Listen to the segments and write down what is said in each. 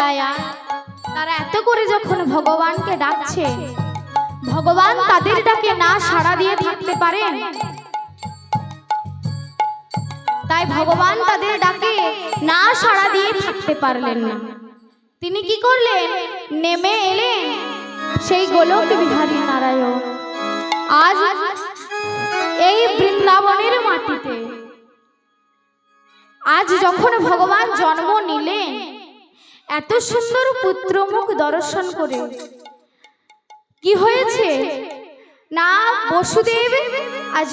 তাই তারা এত করে যখন ভগবানকে ডাকছে, ভগবান তাদের ডাকে না সাড়া দিয়ে থাকতে পারেন। তাই ভগবান তাদের ডাকে না সাড়া দিয়ে থাকতে পারলেন না। তিনি কি করলেন? নেমে এলেন সেই গোলক বিহারী নারায়ণ। আজ এই বৃন্দাবনের মাটিতে আজ যখন ভগবান জন্ম নিলেন, এত সুন্দর পুত্রমুখ দর্শন করে কি হয়েছে না, বসুদেব আজ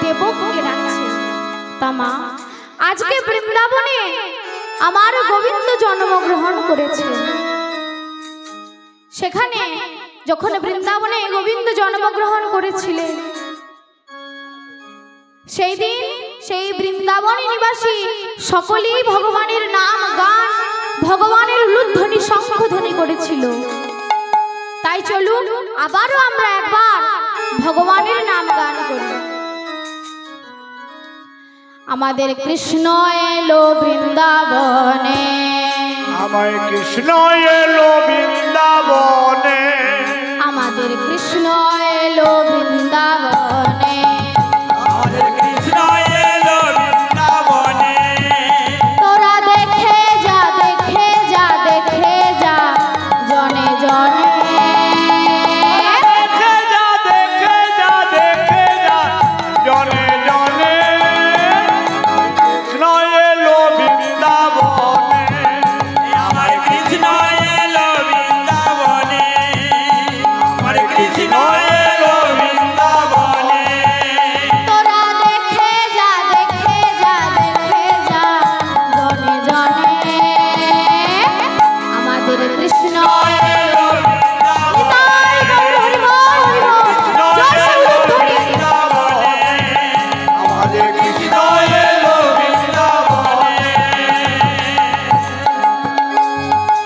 দেবকীকে ডাকছে, তা মা আজকে বৃন্দাবনে আমার গোবিন্দ জন্মগ্রহণ করেছে। সেখানে যখন বৃন্দাবনে গোবিন্দ জন্মগ্রহণ করেছিলেন, সেই দিন সেই বৃন্দাবন নিবাসী সকলেই ভগবানের নাম গান, ভগবানের উলুধ্বনি শঙ্খধ্বনি করেছিল। তাই চলুন আবারও আমরা একবার ভগবানের নাম গান করি। আমাদের কৃষ্ণ এলো বৃন্দাবনে, আমার কৃষ্ণ এলো বৃন্দাবনে, আমাদের কৃষ্ণ এলো বৃন্দাবনে, আমাদের কৃষ্ণ এলো বৃন্দাবনে। তোরা দেখে যা দেখে যা দেখে যা জনে জনে, দেখে যা দেখে যা দেখে যা জনে জনে, কৃষ্ণ এলো বৃন্দাবনে, আমার কৃষ্ণ এলো বৃন্দাবনে, আমার কৃষ্ণ এলো বৃন্দাবনে। তোরা দেখে যা দেখে যা দেখে যা জনে জনে, আমাদের কৃষ্ণ এলো নিতাই গৌর হরি বল হরি বল, জয় শ্রী উলুধ্বনি। আমাদের কৃষ্ণ এলো বৃন্দাবনে।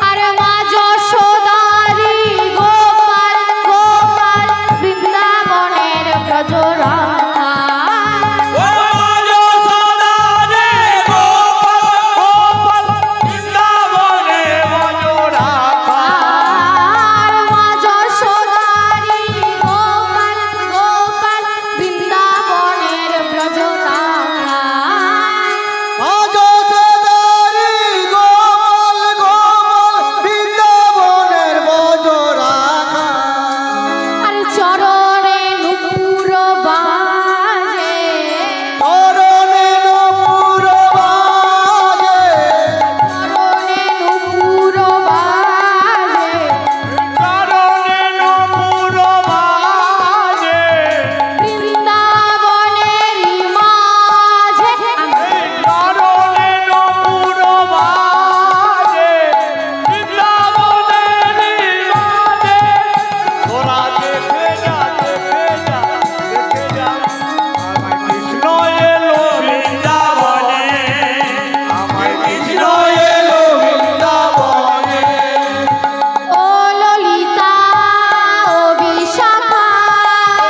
আরে মা যশোদারি গোপাল গোপাল বৃন্দাবনের ব্রজরাধা, ও যশোদা রে গোপাল গোপাল বৃন্দাবনে ব্রজরাধা। আর মা যশোদারি গোপাল গোপাল বৃন্দাবনের ব্রজরাধা, ও যশোদারি গোপাল গোপাল বৃন্দাবনের ব্রজরাধা। আর চরণে নুপুর বাজে, চরণে নূপুর বাজে, চরণে নুপুর বাজে, চরণে নূপুর বাজে। বৃন্দাবনেরই মাঝে চরণে নূপুর বাজে, বৃন্দাবনেরই মাঝে। তোরা দেখে যা দেখে যা দেখে যা, আমার কৃষ্ণ এলো বৃন্দাবনে, আমার কৃষ্ণ এলো বৃন্দাবনে। ও ললিতা ও বিশাখা,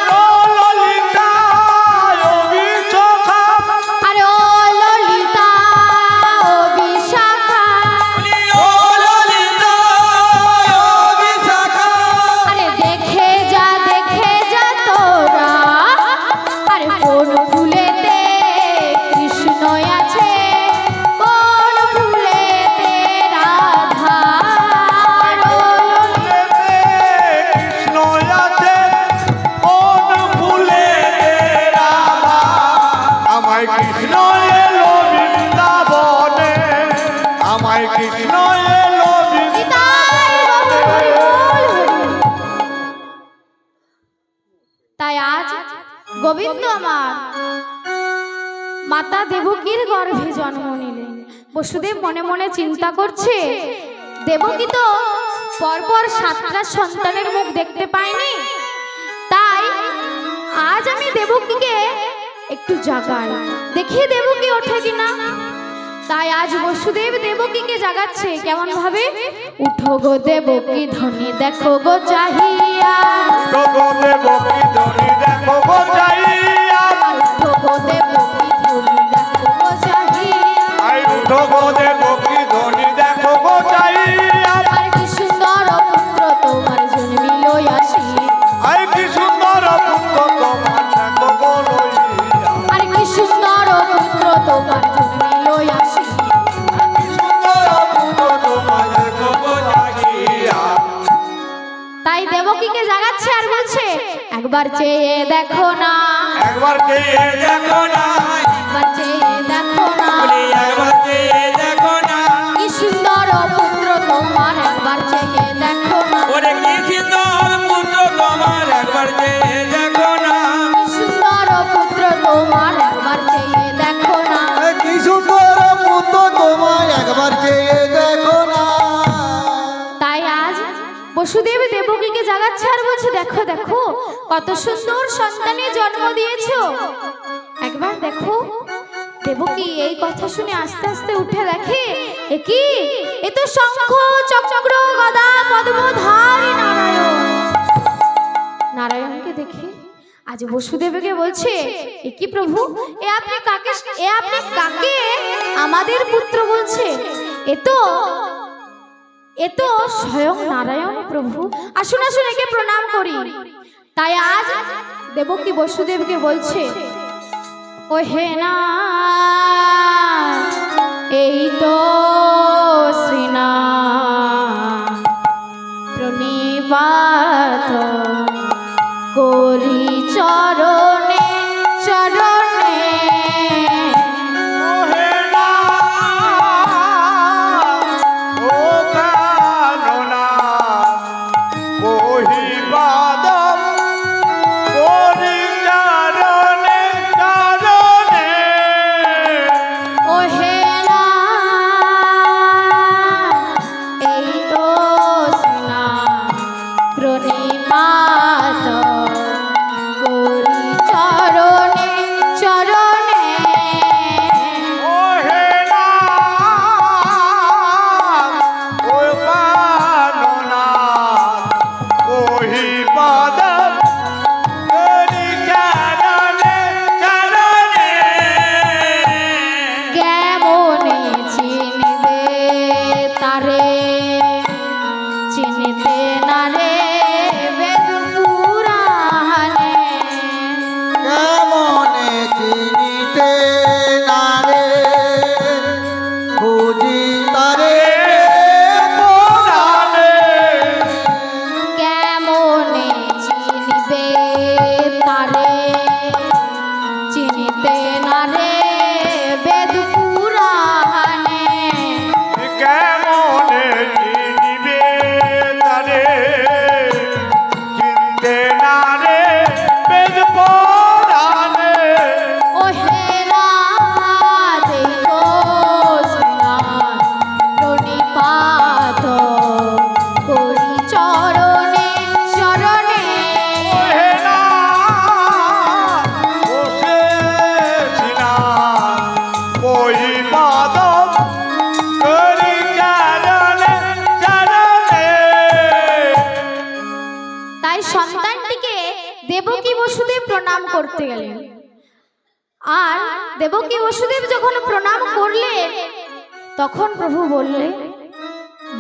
ও ললিতা ও বিশাখা, আরে ও ললিতা ও বিশাখা, ও ললিতা ও বিশাখা। আরে দেখে যা তোরা, আরে কোন ফুলেতে কৃষ্ণ আছে, কোন ফুলেতে রাধা, ও ললিতা কৃষ্ণ আছে কোন ফুলেতে রাধা। আমায় কৃষ্ণ এলো বৃন্দাবনে, আমায় কৃষ্ণ এলো নিতাই গৌর হরি বল হরি বল। তাই আজ গোবিন্দ আমার মাতা দেবকীর গর্ভে জন্ম নিলেন। বসুদেব মনে মনে চিন্তা করছে, দেবকী তো পরপর 7টা সন্তানের মুখ দেখতে পায়নি, তাই আজ আমি দেবকীকে একটু জাগাই, দেখি দেবকী ওঠে কিনা। তাই আজ বসুদেব দেবকীকে জাগাচ্ছে কেমন ভাবে? উঠো গো দেবকী ধ্বনি দেখো গো চাহিয়া, উঠো গো দেবকী ধ্বনি দেখো গো চাহিয়া, উঠো গো দেবকী ধ্বনি দেখো গো চাহিয়া, উঠো গো দেবকী ধ্বনি দেখো গো চাহিয়া। একবার চেয়ে দেখো না, একবার চেয়ে দেখো না, একবার চেয়ে দেখো না, বলি একবার চেয়ে দেখো না, কি সুন্দর পুত্র তোমার একবার চেয়ে দেখো না, ওরে কি সুন্দর পুত্র তোমার একবার চেয়ে দেখো না, কি সুন্দর পুত্র তোমার একবার চেয়ে দেখো না। কি সুন্দর পুত্র তোমায় একবার চেয়ে দেখো না। তাই আজ বসুদেব দেবকীকে জাগাচ্ছে আর বলছে দেখো দেখো কত সুন্দর সন্তানের জন্ম দিয়েছো, একবার দেখো। দেবকী এই কথা শুনে আস্তে আস্তে উঠে দেখে এ কি, এ তো শঙ্খ চক্র গদা পদ্মধারী নারায়ণ। নারায়ণকে দেখে আজ বসুদেবকে বলছে এ কি প্রভু, এ আপনি কাকে আমাদের পুত্র বলছে? এ তো স্বয়ং নারায়ণ প্রভু, আসুন আসুন একে প্রণাম করি। তাই আজ দেবকী বসুদেবকে বলছে ও হে না, এই তো শ্রীনা প্রণিপাত করি চরণে চরণে। ওহে না, ও কাননা, বহিবাদম করি চরণে চরণে। ও হে না, এই তো স্না প্রণিপাত করি চরণে চরণে। ওহে না, ও কাননা, বহিবাদম করি চরণে চরণে। কেমনে চিনবে তারে, চিনতে না রে বেদ পুরাণে। কেমনে চিনিতে না রে, খুঁজি তারে পুরাণে। কেমনে চিনবে তারে, চিনতে না রে বেদ পুরাণে। কেমনে চিনিবে তারে, চিনতে না রে বেদ পুরাণে। ও হে রাধে কৃষ্ণ প্রণিপাত করি চরণে চরণে। ওহে না, বসেছিলাম বহিবাদম করি চরণে চরণে। তাই সন্তানটিকে দেবকী বসুদেব প্রণাম করতে গেলেন, আর দেবকী বসুদেব যখন প্রণাম করলেন তখন প্রভু বললেন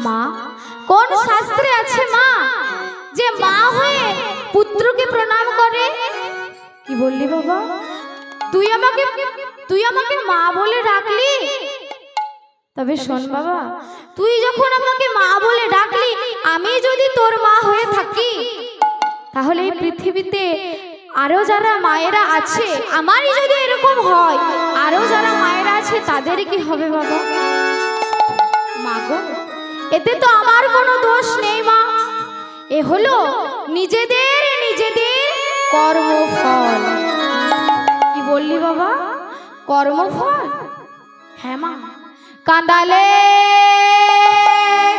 মা, কোন শাস্ত্রে আছে মা যে মা হয়ে পুত্রকে প্রণাম করে? কি বললি বাবা, তুই আমাকে মা বলে ডাকলি? তবে শোন বাবা, তুই যখন আমাকে মা বলে ডাকলি, আমি যদি তোর মা হয়ে থাকি তাহলে এই পৃথিবীতে আরো যারা মায়েরা আছে, আমারই যদি এরকম হয়, আরো যারা মায়েরা আছে তাদের কি হবে বাবা? মা গো, এতে তো আমার কোনো দোষ নেই মা, এ হলো নিজেদের কর্মফল। কি বললি বাবা, কর্মফল? হ্যাঁ মা, কাঁদালে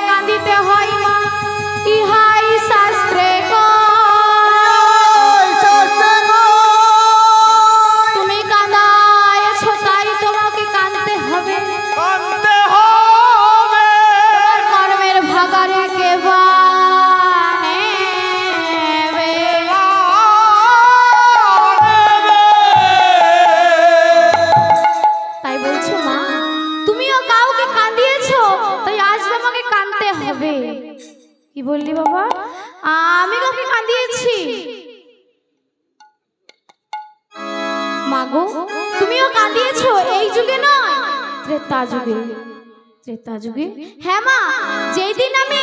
কাঁদিতে হয় মা, ইহাই শাস্ত্রে তুমি কাঁদায়েছ তাই তোমাকে কাঁদতে হবে, কাঁদতে হবে। কর্মের ভাগারে কে বানেবে। তাই বলছো মা, তুমিও কাউকে কাঁদিয়েছো, তাই আজ তোমাকে কাঁদতে হবে। কি বললি বাবা, আমি কাউকে কাঁদিয়েছি? মাগো, তুমিও কাঁদিয়েছো, এই যুগে নয়, ত্রেতা যুগে। ত্রেতা যুগে? হ্যাঁ মা, যেই দিন আমি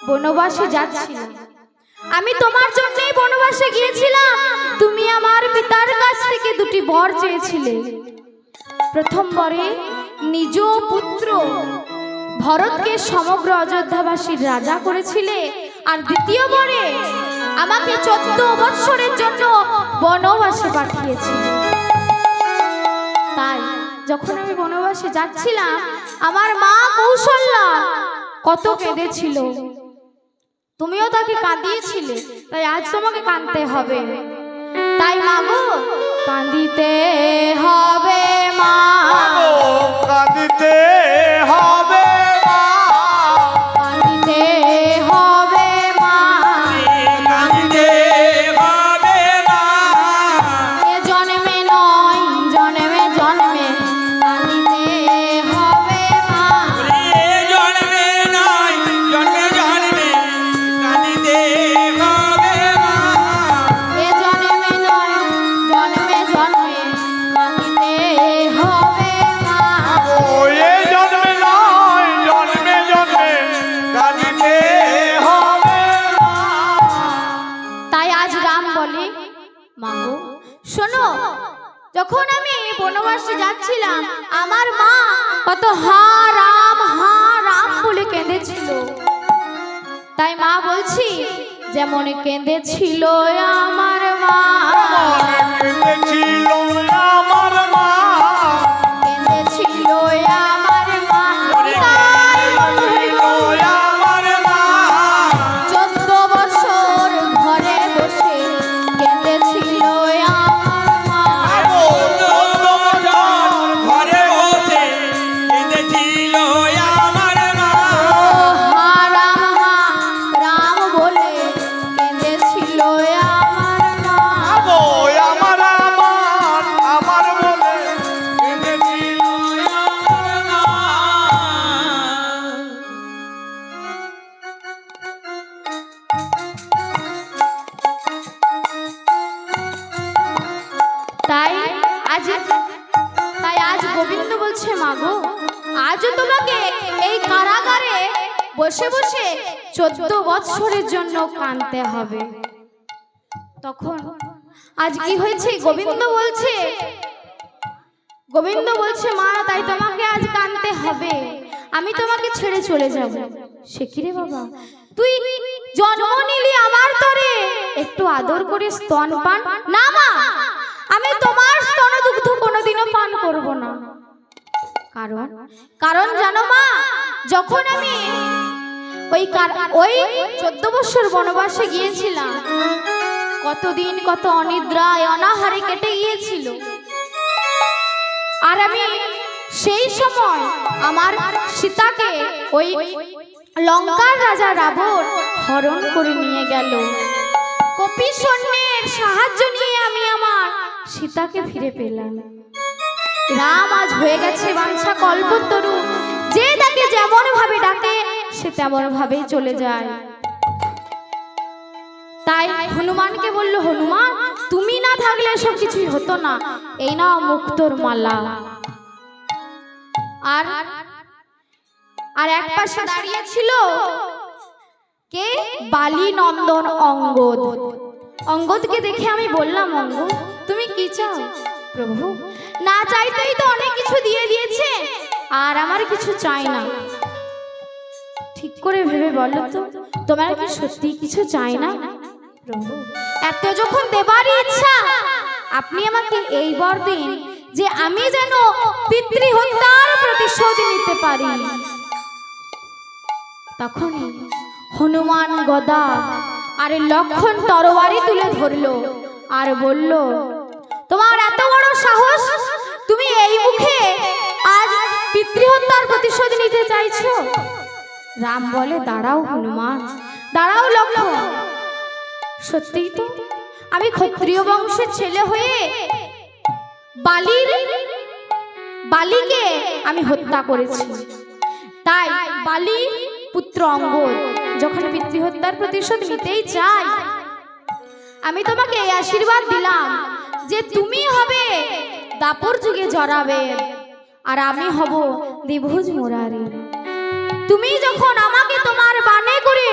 বনবাসে যাচ্ছি আমি তোমার জন্যই বনবাসে গিয়েছিলাম। তুমি আমার পিতার কাছ থেকে দুটি বর চেয়েছিলে। প্রথম বরে নিজ পুত্র ভরতকে সমগ্র অযোধ্যাবাসীর রাজা করেছিলে, আর দ্বিতীয় বরে আমাকে 14 বৎসরের জন্য বনবাসে পাঠিয়েছিলে। তাই যখন আমি বনবাসে যাচ্ছিলাম, আমার মা কৌশল্যা কত কেঁদেছিল, তুমিও তাকে কাঁদিয়েছিলে। তাই আজ তোমাকে কাঁদতে হবে। তাই মা গো, কাঁদিতে হবে মা, কাঁদিতে হবে মা, কাঁদিতে হবে মা, কাঁদিতে হবে মা, এ জন্মে নয় জন্মে জন্মে কাঁদিতে হবে মা, জন্মে নয় জন্মে জন্মে কাঁদিতে হবে মা, এ জন্মে নয় জন্মে জন্মে কাঁদিতে হবে মা। ও এ জন্মে নয় জন্মে জন্মে কাঁদিতে হবে মা। তাই আজ রাম বলে, মা গো শোনো, যখন আমি বনবাসে যাচ্ছিলাম, আমার মা কত হা রাম বলে কেঁদেছিল। তাই মা বলছি, যেমন কেঁদেছিল আমার মা, কেঁদেছিল আমার মা, কেঁদেছিল আমার মা, তাই বন্ধুগণ, আমার মা, 14 বছর ঘরে বসে কেঁদেছিল আমার মা। ঘরে বসে কেঁদেছিল আমার মা, হা রাম বলে কেঁদেছিল আমার মা। ও আমার আমার বলে কেঁদেছিল আমার মা। তাই আজ গোবিন্দ বলছে, মা গো, আজও তোমাকে এই কারাগারে বসে বসে 14 বৎসরের জন্য কাঁদতে হবে। তখন আজ কি হয়েছে? গোবিন্দ বলছে মা, তাই তোমাকে আজ কাঁদতে হবে, আমি তোমাকে ছেড়ে চলে যাব। সে কি রে বাবা, তুই জন্ম নিলি আমার তরে, একটু আদর করে স্তন পান না মা, আমি তোমার স্তন দুগ্ধ কোনোদিনও পান করব না। কারণ জানো মা, যখন আমি ওই 14 বছর বনবাসে গিয়েছিলাম, কতদিন কত অনিদ্রায় অনাহারে কেটে গিয়েছিল। আর আমি সেই সময় আমার সীতাকে ওই লঙ্কার রাজা রাবণ হরণ করে নিয়ে গেল। কপি সৈন্যের সাহায্য নিয়ে আমি আমার সীতাকে ফিরে পেলাম। রাম আজ হয়ে গেছে বাঞ্ছা কল্পতরু, যে তাকে যেমন ভাবে ডাকে সে তেমন ভাবেই চলে যায়। তাই হনুমানকে বলল, হনুমান তুমি না থাকলে সব কিছুই হতো না, এই নাও মুক্তোর মালা। আর এক পাশে দাঁড়িয়ে ছিল কে? বালি নন্দন অঙ্গদ। অঙ্গদকে দেখে আমি বললাম, অঙ্গদ তুমি কি চাও? প্রভু, না চাইতেই তো অনেক কিছু দিয়ে দিয়েছে, আর আমার কিছু চাই না। ঠিক করে ভেবে বলো তো, তোমার কি সত্যি কিছু চাই না? প্রভু, এত যখন দেবারই ইচ্ছা, আপনি আমাকে এই বর দিন যে আমি যেন পিতৃহত্যার প্রতিশোধ নিতে পারি। তখনই হনুমান গদা আর লক্ষণ তরবারি তুলে ধরলো আর বলল, তোমার এত বড় সাহস, তুমি এই মুখে আজ পিতৃহত্যার প্রতিশোধ নিতে চাইছো? রাম বলে, দাঁড়াও হনুমান, দাঁড়াও লক্ষণ, সত্যিই তো আমি ক্ষত্রিয় বংশের ছেলে হয়ে বালিকে আমি হত্যা করেছি। তাই বালির পুত্র অঙ্গদ যখন পিতৃহত্যার প্রতিশোধ নিতেই চাই, আমি তোমাকে এই আশীর্বাদ দিলাম যে তুমি হবে দাপর যুগে জড়াবে, আর আমি হব দ্বিভুজ মুরারি। তুমি যখন আমাকে তোমার বানে করে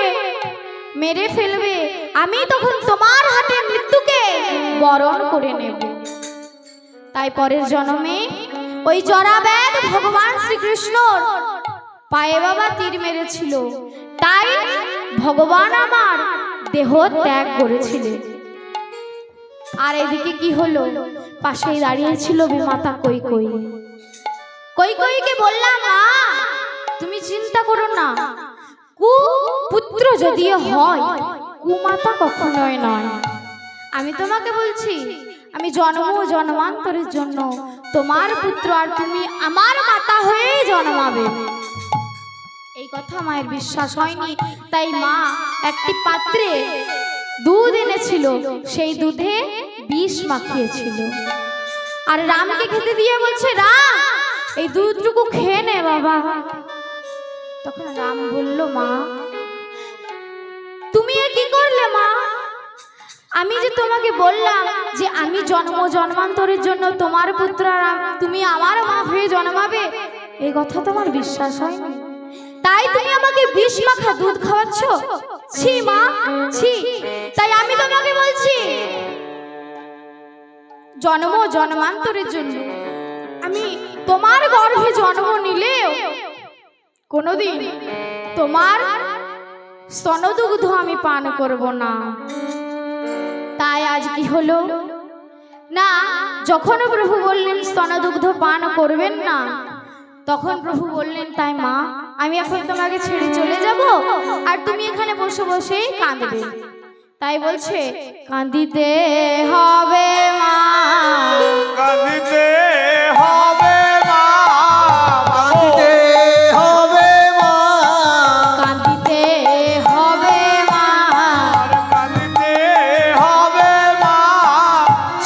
মেরে ফেলবে, আমি তখন তোমার হাতে মৃত্যুকে বরণ করে নেব। তাই পরের জন্মে ওই জরাব্যাধ ভগবান শ্রীকৃষ্ণর পায়ে বাবা তীর মেরেছিল, তাই ভগবান আমার দেহ ত্যাগ করেছিলেন। আর এদিকে কি হলো, পাশেই দাঁড়িয়েছিল বিমাতা কৈকেয়ী। কৈকেয়ীকে বললাম, মা তুমি চিন্তা করো না, কুপুত্র যদিও হয় কুমাতা কখনোই নয়। আমি তোমাকে বলছি, আমি জন্ম জন্মান্তরের জন্য তোমার পুত্র, আর তুমি আমার মাতা হয়ে জন্মাবে। এই কথা মায়ের বিশ্বাস হয়নি, তাই মা একটি পাত্রে দুধ এনেছিল, সেই দুধে বিষ মাখিয়েছিল, আর রামকে খেতে দিয়ে বলছে, রাম এই দুধটুকু খেয়ে নে বাবা। তখন রাম বলল, মা তুমি এ কি করলে মা? আমি যে তোমাকে বললাম যে আমি জন্ম জন্মান্তরের জন্য তোমার পুত্র, তুমি আমার মা হয়ে জন্মাবে, এই কথা তোমার বিশ্বাস হয়নি, তাই তুমি আমাকে বিষ মাখা দুধ খাওয়াচ্ছ? ছি মা ছি। তাই আমি তোমাকে বলছি, জন্ম জন্মান্তরের জন্য আমি তোমার গর্ভে জন্ম নিলেও কোনোদিন তোমার স্তনদুগ্ধ আমি পান করব না। তাই আজ কি হলো না, যখন প্রভু বললেন স্তনদুগ্ধ পান করবেন না, তখন প্রভু বললেন, তাই মা আমি এখন তোমাকে ছেড়ে চলে যাব, আর তুমি এখানে বসে বসেই কাঁদবে। তাই বলছে, কাঁদিতে হবে মা, কাঁদিতে হবে মা, কাঁদিতে হবে মা, কাঁদিতে হবে মা, কাঁদিতে হবে মা,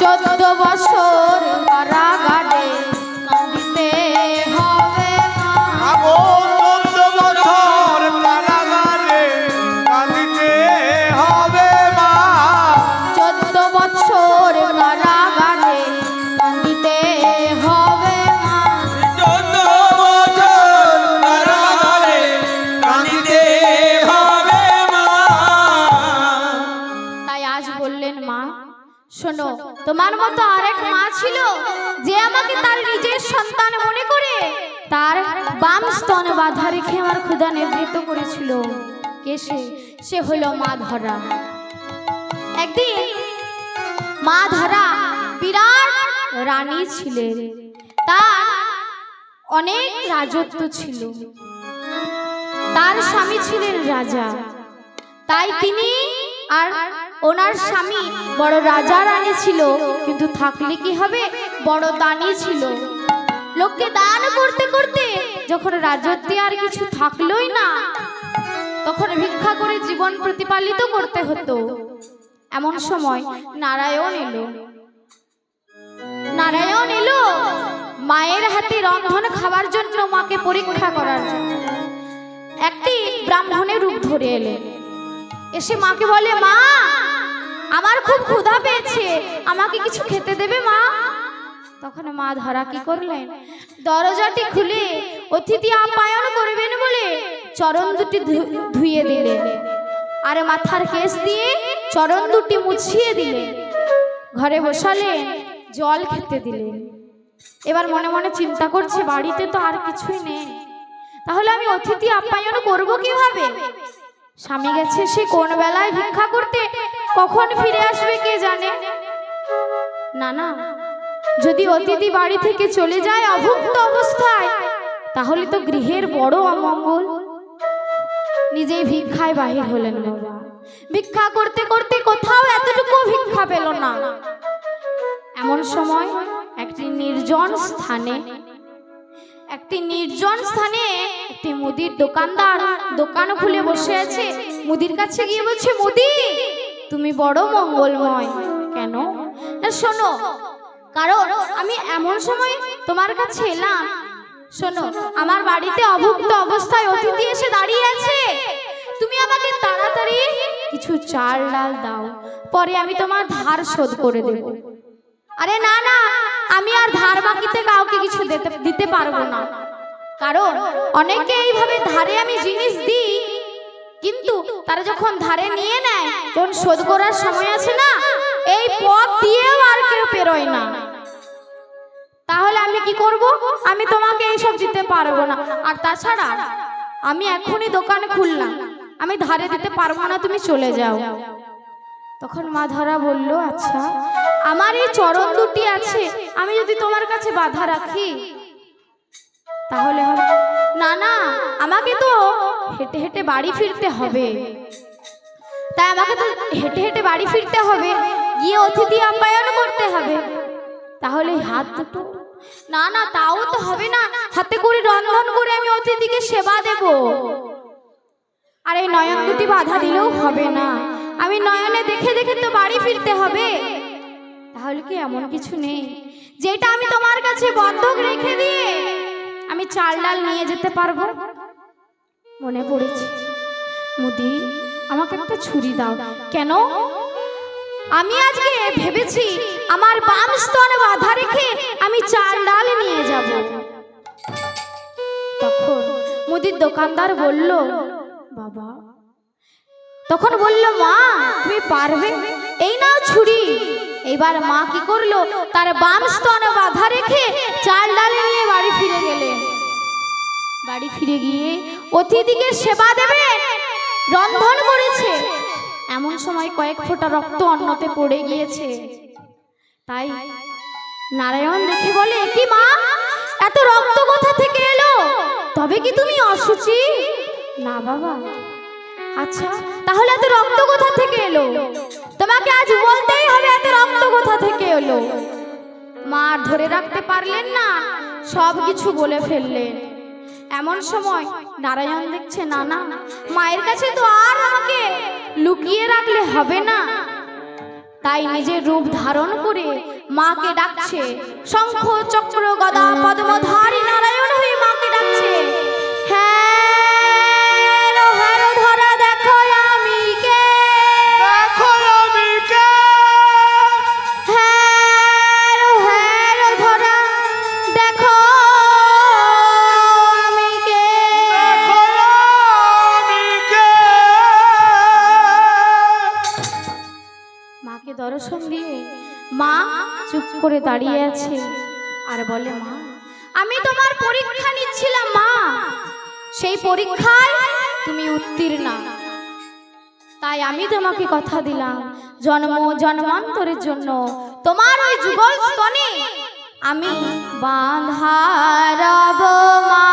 14 বছর কারাগারে কাঁদিতে হবে মা, আগো 14 বছর কারাগারে কাঁদিতে হবে মা, 14 বছর কারাগারে কাঁদিতে হবে মা। 14 বছর কারাগারে কাঁদিতে হবে মা। তাই আজ বললেন, মা শোনো, তোমার মতো আরেক মা ছিল যে আমাকে তার নিজের সন্তান মনে করে তার বাম স্তন বাধা রেখে আমার ক্ষুধা নিবৃত্ত করেছিল। কে সে? সে হলো মা ধরা। একদিন মা ধরা বিরাট রানী ছিলেন, তার অনেক রাজত্ব ছিল, তার স্বামী ছিলেন রাজা, তাই তিনি আর ওনার স্বামী বড় রাজা রানী ছিল, কিন্তু থাকলে কি হবে, বড় দানি ছিল। লোককে দান করতে করতে যখন রাজত্বে আর কিছু থাকলোই না, তখন ভিক্ষা করে জীবন প্রতিপালিত করতে হতো। এমন সময় নারায়ণ এলো। নারায়ণ এলো মায়ের হাতে রন্ধন খাবার জন্য, মাকে পরীক্ষা করার জন্য। একটি ব্রাহ্মণের রূপ ধরে এলেন, এসে মাকে বলে, মা আমার খুব ক্ষুধা পেয়েছে, আমাকে কিছু খেতে দেবে মা? তখন মা ধরা কি করলেন, দরজাটি খুলে অতিথি আপ্যায়ন করবেন বলে চরণ দুটি ধুইয়ে দিলেন, আর মাথার কেশ দিয়ে চরণ দুটি মুছিয়ে দিলেন, ঘরে বসালেন, জল খেতে দিলেন। এবার মনে মনে চিন্তা করছে, বাড়িতে তো আর কিছুই নেই, তাহলে আমি অতিথি আপ্যায়ন করব কিভাবে? স্বামী গেছে সে কোন বেলায় ভিক্ষা করতে, কখন ফিরে আসবে কে জানে। না না, যদি অতিথি বাড়ি থেকে চলে যায় অভুক্ত অবস্থায়, তাহলে তো গৃহের বড় অমঙ্গল। নিজেই ভিক্ষায় বাহির হলেন বাবা। ভিক্ষা করতে করতে কোথাও এতটুকু ভিক্ষা পেল না। এমন সময় একটি নির্জন স্থানে একটি মুদির দোকানদার দোকান খুলে বসে আছে। মুদির কাছে গিয়ে বলছে, মুদি তুমি বড় মঙ্গলময়। কেন? না শোনো, কারণ আমি এমন সময় তোমার কাছে এলাম, শোনো আমার বাড়িতে অভুক্ত অবস্থায় অতিথি এসে দাঁড়িয়ে আছে, তুমি আমাকে তাড়াতাড়ি কিছু চাল ডাল দাও, পরে আমি তোমার ধার শোধ করে দেব। আরে না না, আমি আর ধার বাকিতে কাউকে কিছু দিতে পারবো না, কারণ অনেকে এইভাবে ধারে আমি জিনিস দিই, কিন্তু তারা তারা যখন ধারে নিয়ে নেয়, যখন শোধ করার সময় আছে না, এই পথ দিয়েও আর কেউ পেরোয় না। তাহলে আমি কি করব? আমি তোমাকে এইসব দিতে পারবো না। আর তাছাড়া আমি এখনই দোকান খুললাম, আমি ধারে দিতে পারবো না, তুমি চলে যাও। তখন মা ধরা বলল, আচ্ছা আমার এই চরণ দুটি আছে, আমি যদি তোমার কাছে বাধা রাখি তাহলে হবে না। না, আমাকে তো হেঁটে হেঁটে বাড়ি ফিরতে হবে, তাই আমাকে তো হেঁটে হেঁটে বাড়ি ফিরতে হবে, গিয়ে অতিথি আপ্যায়ন করতে হবে। তাহলে হাত দুটো, না না তাও তো হবে না, হাতে করে রন্ধন করে আমি অতিথিকে সেবা দেব। আর এই নয়ন দুটি বাধা দিলেও হবে না, আমি নয়নে দেখে দেখে তো বাড়ি ফিরতে হবে। তাহলে কি এমন কিছু নেই যেটা আমি তোমার কাছে বন্ধক রেখে দিয়ে আমি চাল ডাল নিয়ে যেতে পারবো? মনে পড়েছে, মুদি আমাকে একটা ছুরি দাও। কেন? আমি আজকে ভেবেছি আমার বাম স্তনে বাধা রেখে আমি চাল ডাল নিয়ে যাব। তখন মুদির দোকানদার বলল, বাবা, তখন বলল, মা তুমি পারবে, এই নাও ছুরি। এবার মা কি করলো, তার বাম স্তনে বাধা রেখে চাল ডাল নিয়ে বাড়ি ফিরে গেলেন। বাড়ি ফিরে গিয়ে অতিথিকে সেবা দেবে রন্ধন করেছে, এমন সময় কয়েক ফোঁটা রক্ত অন্নতে পড়ে গিয়েছে। তাই নারায়ণ দেখে বলে, কি মা, এত রক্ত কোথা থেকে এলো? তবে কি তুমি অসুচি? না বাবা। আচ্ছা তাহলে এত রক্ত কোথা থেকে এলো? তোমাকে আজ বলতেই হবে এত রক্ত কোথা থেকে এলো। মা ধরে রাখতে পারলেন না, সব কিছু বলে ফেললেন। এমন সময় নারায়ণ দেখছে, না না, মায়ের কাছে তো আর আমাকে লুকিয়ে রাখলে হবে না। তাই নিজের রূপ ধারণ করে মাকে ডাকছে, শঙ্খ চক্র গদা পদ্মধারী নারায়ণ হয়ে মাকে ডাকছে, দর্শন দিয়ে মা চুপ করে দাঁড়িয়ে আছে আর বলে, মা আমি তোমার পরীক্ষা নিচ্ছিলাম মা, সেই পরীক্ষায় তুমি উত্তীর্ণা, তাই আমি তোমাকে কথা দিলাম জন্ম জন্মান্তরের জন্য তোমার ওই যুগল স্তনে আমি বাঁধা রব মা।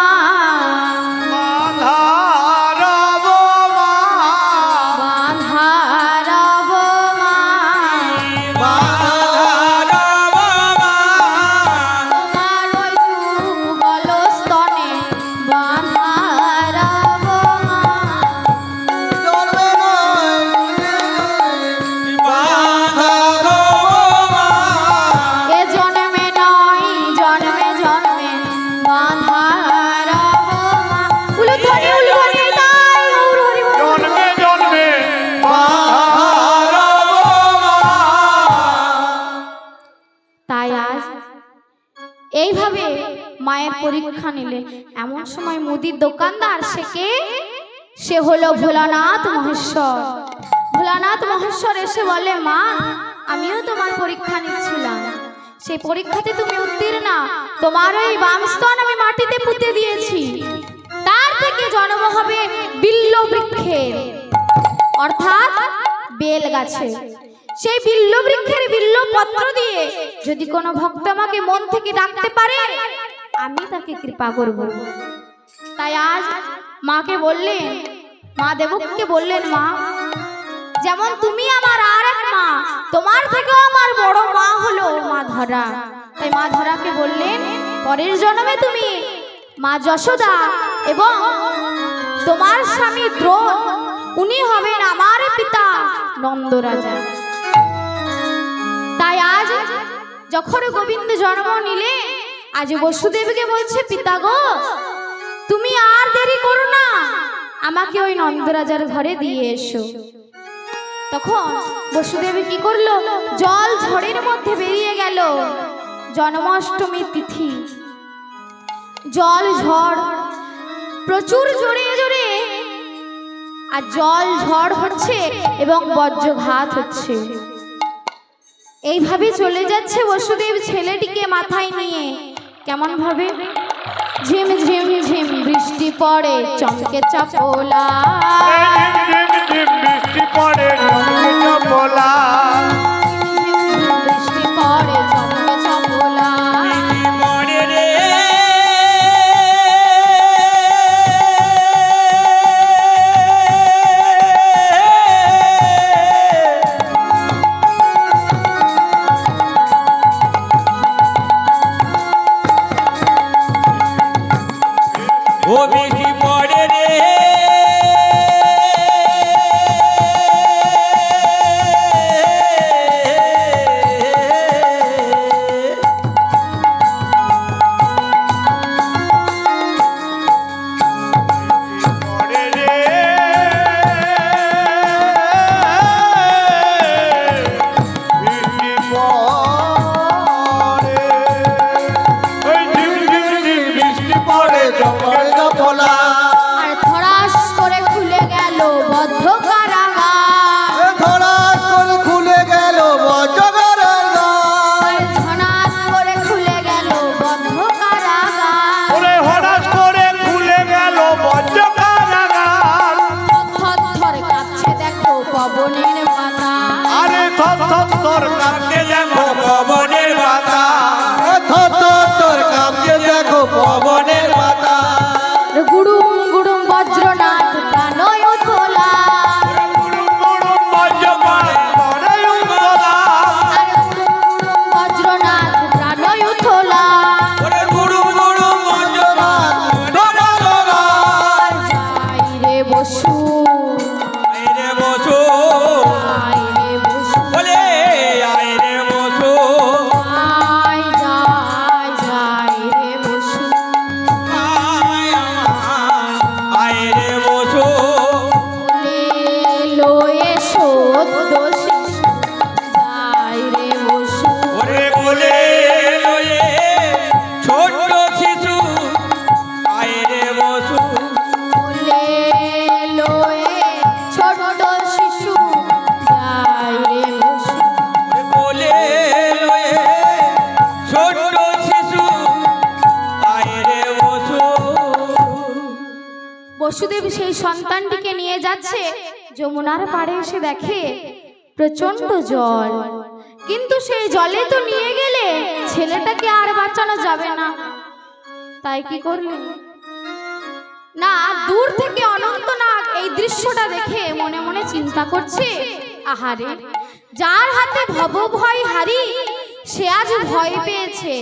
এইভাবে মায়ের পরীক্ষা নিলেন। এমন সময় মুদির দোকানদার সে হলো ভোলানাথ মহেশ্বর। ভোলানাথ মহেশ্বর এসে বলে, মা আমিও তোমার পরীক্ষা নিচ্ছিলাম, সেই পরীক্ষাতে তুমি উত্তীর্ণা, তোমার ওই বাম স্তন আমি মাটিতে পুঁতে দিয়েছি, তার থেকে জন্ম হবে বিল্ল বৃক্ষের, অর্থাৎ বেল গাছে। সেই বিল্ল বৃক্ষের বিল্ল পত্র দিয়ে যদি কোনো ভক্ত আমাকে মন থেকে ডাকতে পারে, আমি তাকে কৃপা করব। তাই আজ মাকে বললেন, মা দেবকীকে বললেন, মা যেমন তুমি আমার আর এক মা, তোমার থেকেও আমার বড় মা হলো মা ধরা। তাই মা ধরাকে বললেন, পরের জন্মে তুমি মা যশোদা এবং তোমার স্বামী দ্রোণ, উনি হবেন আমার পিতা নন্দরাজা। তাই আজ যখন গোবিন্দ জন্ম নিলে, আজ বসুদেবকে বলছে, পিতা গো তুমি আর দেরি করো না, আমাকে ওই নন্দরাজার ঘরে দিয়ে এসো। তখন বসুদেব কি করলো, জল ঝড়ের মধ্যে বেরিয়ে গেল। জন্মাষ্টমী তিথি, জল ঝড় প্রচুর জোরে জোরে আর জল ঝড় হচ্ছে এবং বজ্রঘাত হচ্ছে। এইভাবে চলে যাচ্ছে বসুদেব ছেলেটিকে মাথায় নিয়ে। কেমন ভাবে? ঝিম ঝিম ঝিম বৃষ্টি পড়ে চমকে চাপলা, ঝিম ঝিম বৃষ্টি পড়ে চমকে চাপলা, বৃষ্টি পড়ে চমকে চাপলা। মরে রে ও বৃষ্টি পড়ে রে পড়ে রে বৃষ্টি পড়ে, ওই ঝিম ঝিম ঝিম বৃষ্টি পড়ে চমকে চাপলা। আর ধরাস করে খুলে গেল বদ্ধ কারাগার, ধরাস করে খুলে গেল বজ্রঘাতের দ্বার। আর ধনাস করে খুলে গেল বদ্ধ কারাগার। ওরে হঠাৎ করে খুলে গেল বজ্র কারাগার, থর থর কাঁপছে দেখো পবনের পাতা, আরে থর থর থর কাঁপছে দেখো পবনের পাতা, থর থর থর কাঁপছে দেখো পবনের পাতা। গুড়ুম গুড়ুম বজ্রনাথ প্রাণয় তোলা, গুড়ুম গুড়ুম বজ্রপাত করে উত্তলা। আর গুড়ুম গুড়ুম বজ্রনাথ প্রাণয় তোলা। ওরে গুরু গুরু মঞ্জনাথ আর যাই রে বসু, আয় রে বসো যাই রে বসু, বলে আয় রে বসো যাই যাই যাই রে বসু। আয় রে বসো বলে লয়ে সদ্য শিশু, যাই রে বসু। ওরে বলে লয়ে ছোট্ট শিশু আয় রে বসো বলে লয়ে ছোট্ট শিশু, যাই রে বসু। বলে লয়ে ছোট্ট শিশু আয় রে বসো বসুদেব সেই সন্তানটিকে নিয়ে যাচ্ছে, যমুনার পাড়ে এসে দেখে প্রচন্ড জল, কিন্তু সেই জলে তো নিয়ে গেলে ছেলেটাকে আর বাঁচানো যাবে না। তাই কি করলেন না, দূর থেকে অনন্তনাগ এই দৃশ্যটা দেখে মনে মনে চিন্তা করছে, আহারে যার হাতে ভব ভয় হারি সে আজ ভয় পেয়েছে,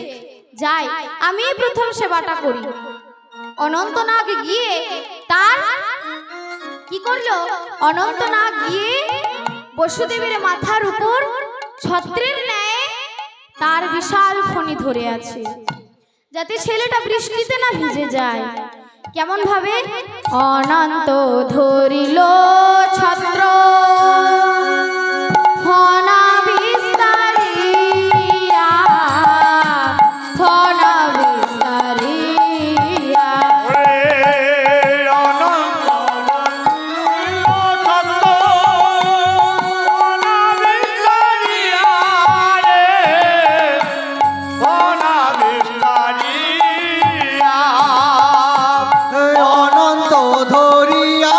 যাই আমি প্রথম সেবাটা করি। অনন্তনাগ গিয়ে তার কি করলো, অনন্তনাগ গিয়ে বসুদেবের মাথার উপর ছত্রের ন্যায় তার বিশাল ফণি ধরে আছে, যাতে ছেলেটা বৃষ্টিতে না ভিজে যায়। কেমন ভাবে? অনন্ত ধরিল ছত্র ফণা বিস্তারিয়া, ফণা বিস্তারিয়া। ওরে অনন্ত ছন্দ অনাবিষ্কারিয়া রে, অনাবিষ্কারিয়া। অনন্ত ধরিয়া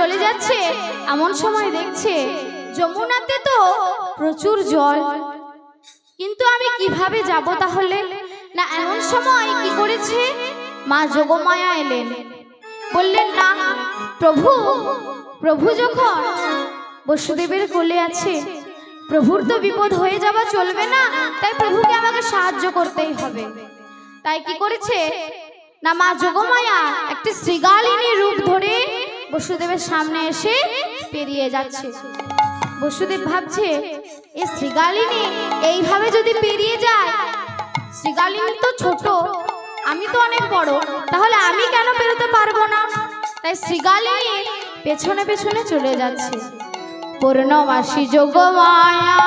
চলে যাচ্ছে, এমন সময় দেখছে যমুনাতে তো প্রচুর জল, কিন্তু আমি কিভাবে যাব তাহলে? না এমন সময় কি করেছে, মা যোগমায়া এলেন, বললেন না প্রভু, প্রভু যখন বসুদেবের কোলে আছে, প্রভুর তো বিপদ হয়ে যাওয়া চলবে না, তাই প্রভুকে আমাকে সাহায্য করতেই হবে। তাই কি করেছে না মা যোগমায়া একটি শ্রীগালিনী রূপ ধরে বসুদেবের সামনে এসে পেরিয়ে যাচ্ছে। বসুদেব ভাবছে এ শ্রীগালিনী এইভাবে যদি পেরিয়ে যায়, শ্রীগালিনী তো ছোট, আমি তো অনেক বড়, তাহলে আমি কেন পেরোতে পারবো না? তাই শ্রীগালিনীর পেছনে পেছনে চলে যাচ্ছে। পূর্ণমাসী যোগমায়া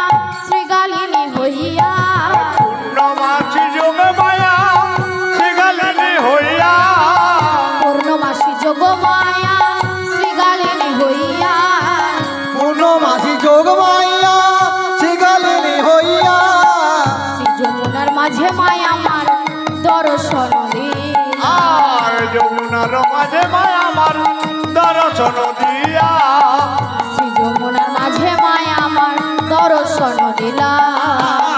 শ্রীগালিনী হইয়া, পূর্ণমাসী যোগমায়া শ্রীগালিনী হইয়া, পূর্ণমাসী যোগমায়া শ্রীগালিনী হইয়া, পূর্ণমাসী যোগমায়া শ্রীগালিনী হইয়া, শ্রী যমুনার মাঝে মায়া আমার দর্শন দিয়া, আর যমুনার মাঝে মায়া আমার দর্শন দিয়া, শ্রী যমুনার মাঝে মায়া আমার দর্শন দিলা,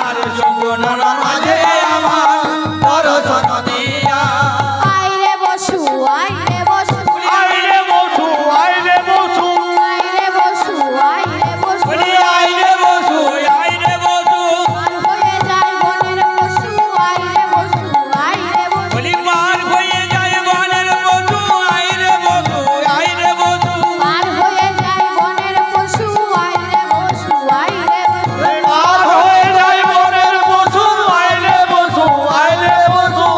আর যমুনার মাঝে আমার দর্শন দিয়া। আইরে বসু, আইরে বসু, আইরে বসু, আইরে বসু, আইরে বসু, আইরে বসু, বলি আইরে বসু, আইরে বসু, পার হয়ে যায় বনের পশু, আইরে বসু, আইরে বসু, বলি পার হয়ে যায় বনের বসু, আইরে বসু, আইরে বসু, পার হয়ে যায় বনের পশু, আইরে বসু, আইরে বসু, পার হয়ে যায় বনের বসু, আইরে বসু, আইরে বসু।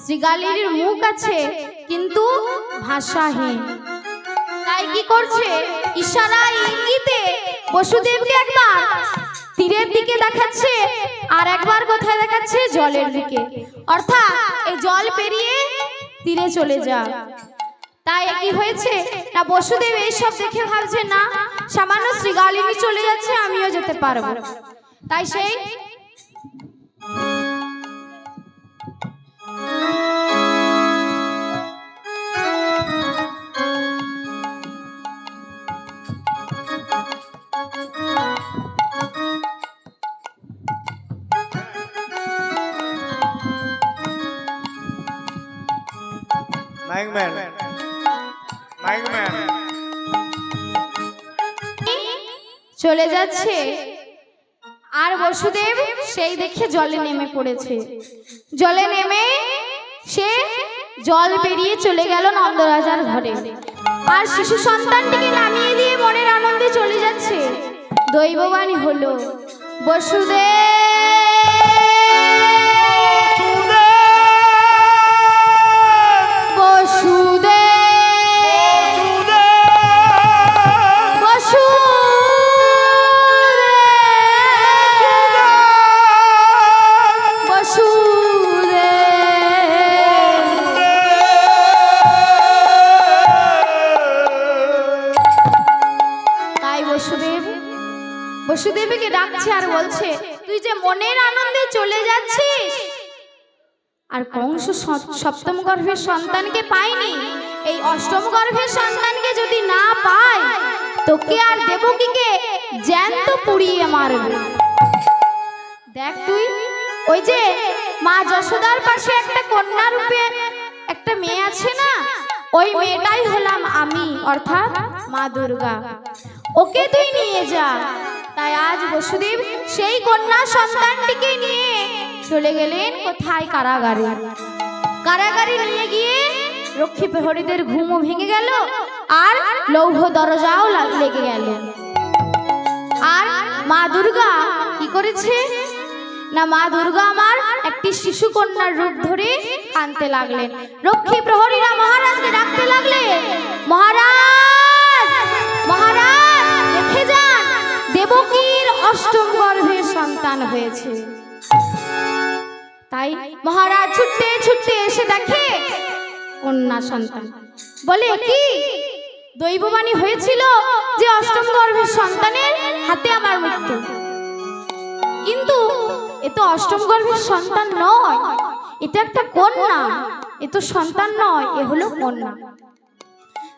শ্রীগালিনীর মুখ আছে কিন্তু ভাষাহীন, তাই কি করছে ইশারা ইঙ্গিতে বসুদেবকে একবার তীরের দিকে দেখাচ্ছে, আর একবার কোথায় দেখাচ্ছে, জলের দিকে, অর্থাৎ এই জল পেরিয়ে তীরে চলে যা। তাই কি হয়েছে না বসুদেব এইসব দেখে ভাবছে না সামান্য শ্রীগালিনী চলে যাচ্ছে, আমিও যেতে পারবো। তাই সেই মাইকম্যান, মাইকম্যান, চলে যাচ্ছে, আর বসুদেব সেই দেখে জলে নেমে পড়েছে। জলে নেমে সে জল পেরিয়ে চলে গেল নন্দরাজার ঘরে, আর শিশু সন্তানটিকে নামিয়ে দিয়ে মনের আনন্দে চলে যাচ্ছে। দৈববাণী হলো বসুদেব, বসুদেবকে ডাকছে আর বলছে তুই যে মনের আনন্দে চলে যাচ্ছিস, আর কংস সপ্তম গর্ভের সন্তানকে পায়নি, এই অষ্টম গর্ভের সন্তানকে যদি না পায়, তোকে আর দেবকীকে জ্যান্ত পুড়িয়ে মারবে। দেখ তুই ওই যে মা যশোদার পাশে একটা কন্যা রূপে একটা মেয়ে আছে না, ওই মেয়েটাই হলাম আমি, অর্থাৎ মা দুর্গা, ওকে তুই নিয়ে যা। তাই আজ বসুদেব সেই কন্যা সন্তানটিকে নিয়ে চলে গেলেন কোথায়, কারাগারে। কারাগারে নিয়ে গিয়ে রক্ষী প্রহরীদের ঘুমও ভেঙে গেল, আর লৌহ দরজাও লেগে গেল। আর মা দুর্গা কি করেছে না, মা দুর্গা আমার একটি শিশু কন্যার রূপ ধরে কাঁদতে লাগলেন। রক্ষী প্রহরীরা মহারাজকে ডাকতে লাগলেন, মহারাজ, মহারাজ দেখে যান, দেবকীর অষ্টম গর্ভের সন্তান হয়েছে। তাই মহারাজ ছুটতে ছুটতে এসে দেখে কন্যা সন্তান। বলে কি দৈববাণী হয়েছিল যে অষ্টম গর্ভের সন্তানের হাতে আমার মৃত্যু, কিন্তু এ তো অষ্টম গর্ভের সন্তান নয়, এটা একটা কন্যা, এ তো সন্তান নয়, এ হলো কন্যা।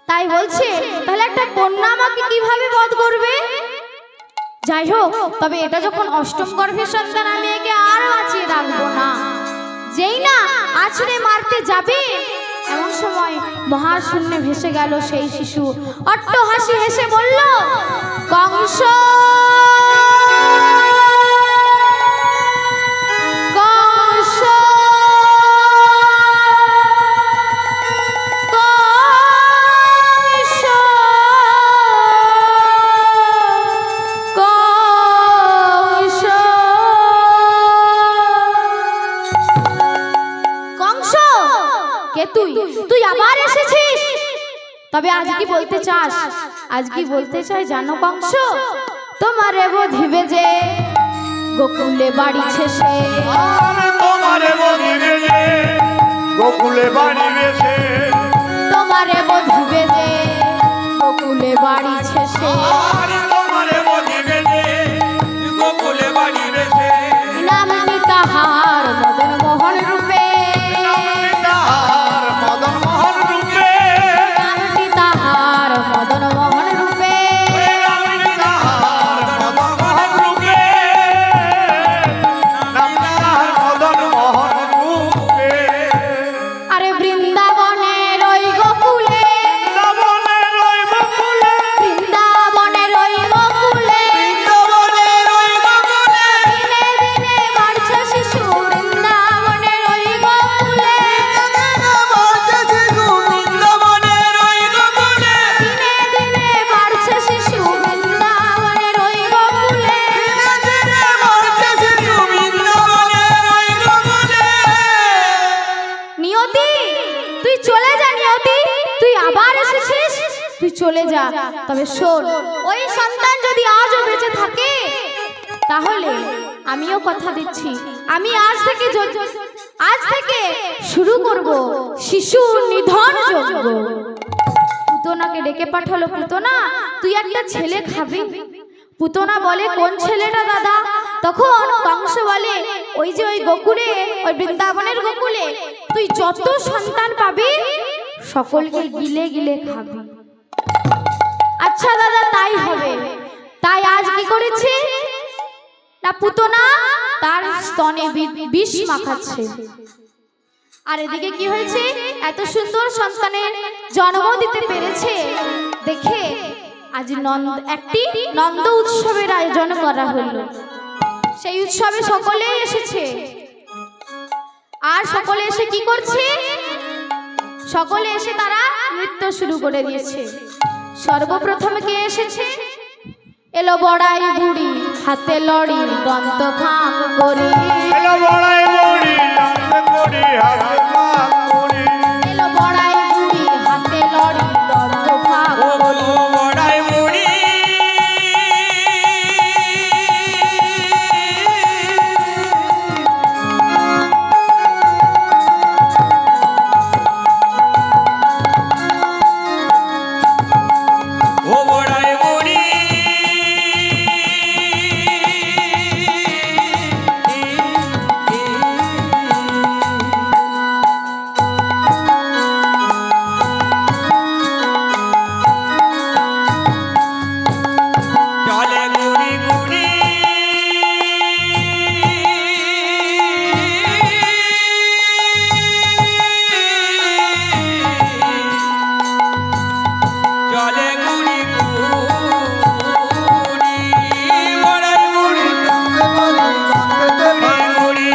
তাই বলছে তাহলে একটা কন্যা আমাকে কিভাবে বধ করবে? যাই হোক, তবে এটা যখন অষ্টম গর্ভের সন্তান, আমি একে আর বাঁচিয়ে রাখবো না। যেই না আছড়ে মারতে যাবে, এমন সময় মহাশূন্যে ভেসে গেল সেই শিশু। অট্ট হাসি হেসে বলল, কংস কংস তুই আবার এসেছিস? তবে আজ কি বলতে চাস? আজ কি বলতে চাই জানো কংস? তোমারে বধিবে যে গোকুলে বাড়ি শেষে, তোমারে বধিবে যে গোকুলে বাড়ি বেশে, তোমারে বধিবে যে গোকুলে বাড়ি শেষে, তোমারে বধিবে যে গোকুলে বাড়ি বেশে, নামটি তাহার মদন মোহন রূপে, তাহার মদন মোহন রূপে, নামটি তাহার মদন মোহন রূপে, তাহার মদন মোহন রূপে, তাহার মদন মোহন রূপে। আরে বৃন্দাবনের ওই গোকুলে, বৃন্দাবনের ওই গোকুলে, বৃন্দাবনের ওই গোকুলে, বৃন্দাবনের ওই গোকুলে, দিনে দিনে বাড়ছে শিশু, বৃন্দাবনের ওই গোকুলে, বৃন্দাবনের ওই গোকুলে, দিনে দিনে বাড়ছে শিশু, বৃন্দাবনের ওই গোকুলে। বৃন্দাবনের ওই গোকুলে। নিয়তি, তুই চলে যা। নিয়তি, তুই আবার এসেছিস, তুই চলে যা। তবে শোন, ওই সন্তান যদি আজও বেঁচে থাকে, তাহলে আমিও কথা দিচ্ছি, আমি আজ থেকে শুরু করব শিশু নিধন যজ্ঞ। পুতনাকে ডেকে পাঠালো, পুতনা তুই একটা ছেলে খাবি? পুতনা বলে, কোন ছেলেটা দাদা? তখন কংস বলে, ওই যে ওই গোকুলে, ওই বৃন্দাবনের গোকুলে তুই যত সন্তান পাবি সকলকে গিলে গিলে খাবি। আচ্ছা দাদা, তাই হবে। তাই আজ কি করেছে না, পুতনা তার স্তনে বিষ মাখাচ্ছে। আর এদিকে কি হয়েছে, এত সুন্দর সন্তানের জন্ম দিতে পেরেছে দেখে আজ একটি নন্দ উৎসবের আয়োজন করা হলো। সেই উৎসবে সকলেই এসেছে। আর সকলে এসে কি করছে? সকলে এসে তারা নৃত্য শুরু করে দিয়েছে। সর্বপ্রথম কে এসেছে? এলো বড়াই বুড়ি, হাতে লড়ি, দন্ত ফাঁক করি। এলো বড়াই বুড়ি, হাতে করি, হাতে পাক করি। এলো বড়াই বুড়ি, হাতে লড়ি, দন্ত ফাঁক ও বড়াই বুড়ি, ও বড়াই বুড়ি, চলে গুড়ি গুড়ি, চলে গুড়ি গুড়ি, বড়াই বুড়ি গুড়ি,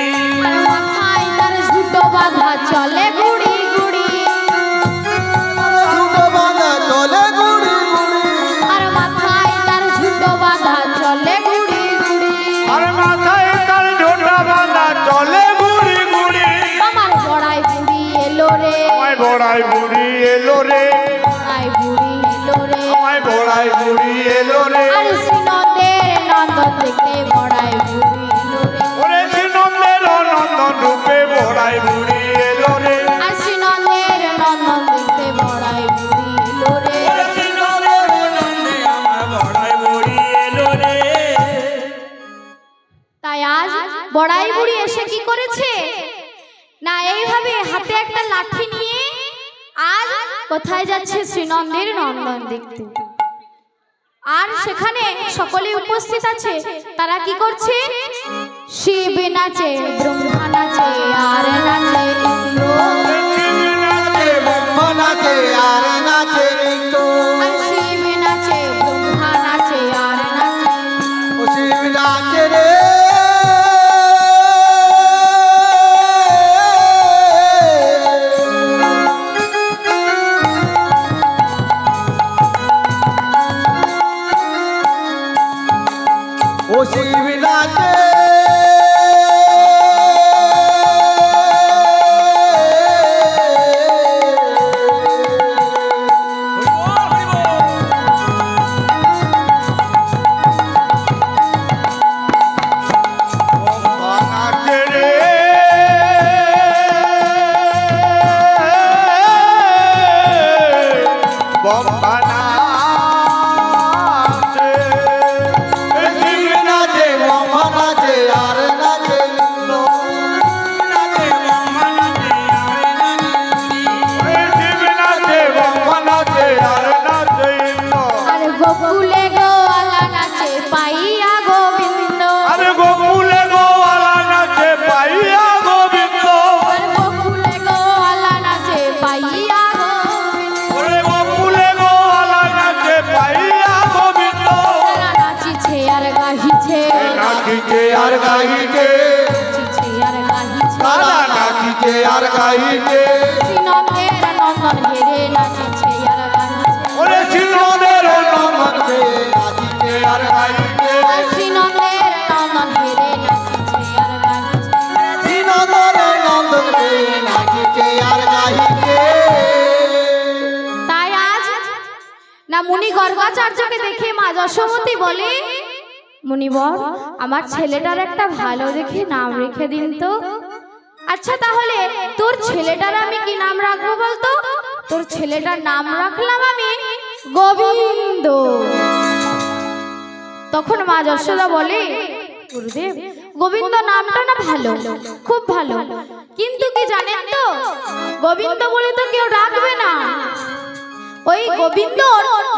আর মাথায় তার ঝুটো বাঁধা, চলে গুড়ি গুড়ি। দুটো বাঁধা চলে গুড়ি গুড়ি, আর মাথায় তার ঝুটো বাঁধা, চলে গুড়ি গুড়ি। আর মাথায় তার ঝোঁটা বাঁধা চলে গুড়ি গুড়ি। আমার বড়াই বুড়ি এলো রে, আমায় বড়াই বুড়ি এলো রে, বড়াই বুড়ি এলো রে। আমায় বড়াই বুড়ি এলো রে। আর শ্রীনন্দের নন্দন দেখতে বড়াই বুড়ি এলো রে। ওরে শ্রীনন্দের নন্দন রূপে বড়াই বুড়ি এলো রে। আর শ্রীনন্দের নন্দন দেখতে বড়াই বুড়ি এলো রে। নন্দে আমার বড়াই বুড়ি এলো রে। তাই আজ বড়াই বুড়ি এসে কি করেছে না, এইভাবে হাতে একটা লাঠি নিয়ে আজ কোথায় যাচ্ছে শ্রীনন্দের নন্দন দেখতে। আর সেখানে সকলে উপস্থিত আছে। তারা কি করছে? শিব নাচে, ব্রহ্মা নাচে, আর নাচে ইন্দ্র। ব্রহ্মা নাচে আর নাচে ইন্দ্র। আর শিব নাচে, ব্রহ্মা নাচে, আর নাচে। ও শিব নাচে রে। ও শিব নাচে। নাচে রে ব্রহ্মা নাচে। শিব নাচে, ব্রহ্মা নাচে আর নাচে ইন্দ্র। শিব নাচে ব্রহ্মা নাচে আর নাচে ইন্দ্র। আর গোকুলে গোয়ালা নাচে পাইয়া গোবিন্দ। আরে গোকুলে গোয়ালা নাচে পাইয়া গোবিন্দ। আর গোকুলে গোয়ালা নাচে পাইয়া গোবিন্দ। ওরে গোকুলে গোয়ালা নাচে পাইয়া গোবিন্দ। তারা নাচিছে আর গাহিছে, নাচিছে আর গাইছে। নাচিছে আর গাহিছে। তারা নাচিছে আর গাইছে। শ্রীনন্দের নন্দন হেরে নাচিছে আর গাহিছে। ওরে শ্রীনন্দের নাচে নাচিছে আর গাইছে। আর শ্রীনন্দের নন্দন হেরে নাচিছে আর গাহিছে। শ্রীনন্দনে নন্দনে নাচিছে আর গাইছে। তাই আজ না মুনি গর্গাচার্যকে দেখে মা যশোমতী বলে, মুনিবর আমার ছেলেটার একটা ভালো দেখে নাম রেখে দিন তো। আচ্ছা তাহলে তোর ছেলেটার আমি কি নাম রাখবো বলতো? তোর ছেলেটার নাম রাখলাম আমি গোবিন্দ। তখন মা যশোদা বলে, গুরুদেব গোবিন্দ নামটা না ভালো, খুব ভালো, কিন্তু কি জানেন তো গোবিন্দ বলে তো কেউ ডাকবে না। ওই গোবিন্দ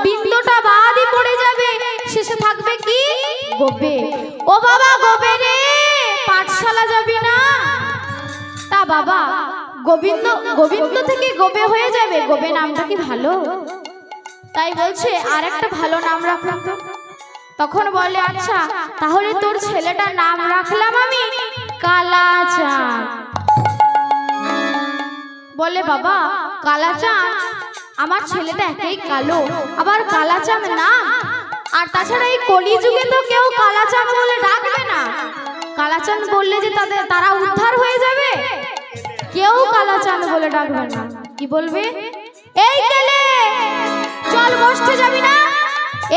বিন্দুটা বাদই পড়ে যাবে, শেষে থাকবে কি গোবে। ও বাবা গোবে রে, পাঠশালা যাবি না? তা বাবা গোবিন্দ গোবিন্দ থেকে গোবে হয়ে যাবে, গোবে নামটা কি ভালো? তাই বলছে আর একটা ভালো নাম রাখলাম তো। তখন বলে আচ্ছা তাহলে তোর ছেলেটার নাম রাখলাম আমি কালাচাঁদ। বলে বাবা কালাচাঁদ, আমার ছেলেটা একেই কালো, আবার কালাচাঁদ নাম। আর তাছাড়া এই কলিযুগে তো কেউ কালাচাঁদ বলে ডাকবে না। কালাচাঁদ বললে যে তারা উদ্ধার হয়ে যাবে, কেউ কালাচাঁদ বলে ডাকবে না। কি বলবে? এই গেলে চল বসতে যাবি না,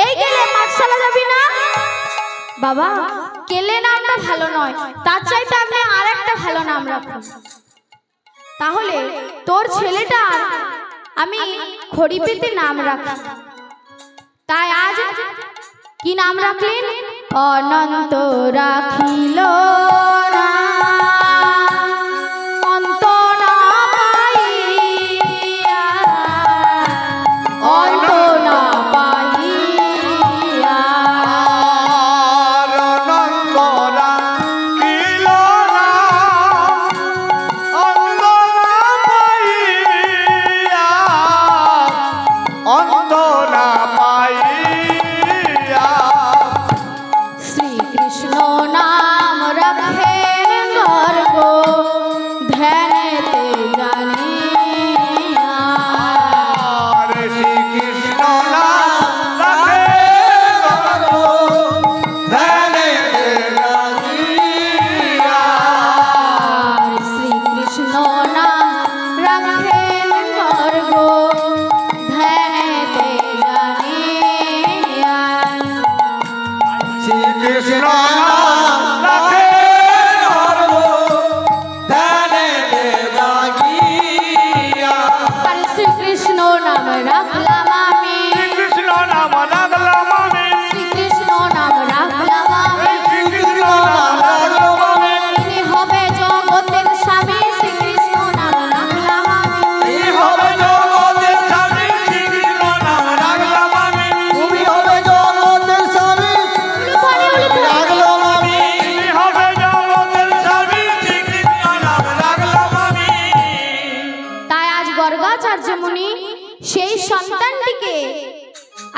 এই গেলে পাঠশালা যাবি না। বাবা কেলে নামটা ভালো নয়, তার চাইতে আপনি আর একটা ভালো নাম রাখুন। তাহলে তোর ছেলেটার আমি খড়িপেতে নাম রাখি। তাই আজ কি নাম রাখলেন? অনন্ত রাখিল না, অন্ত না পাইয়া, অন্ত না পাইয়া। নন্দরা কিল না অন্দনা পাইয়া, অন্দনা পাইয়া। শ্রীকৃষ্ণ নাম রাখে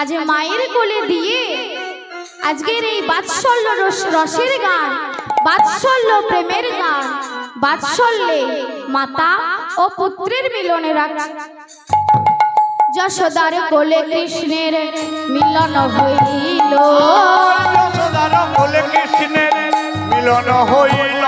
আজ মায়ের কোলে দিয়ে আজকের এই বাৎসল্য রসের গান, বাৎসল্য প্রেমের গান, বাৎসল্যে মাতা ও পুত্রের মিলনে রাখছে। যশোদার কোলে কৃষ্ণের মিলন হইল, যশোদার কোলে কৃষ্ণের মিলন হইল।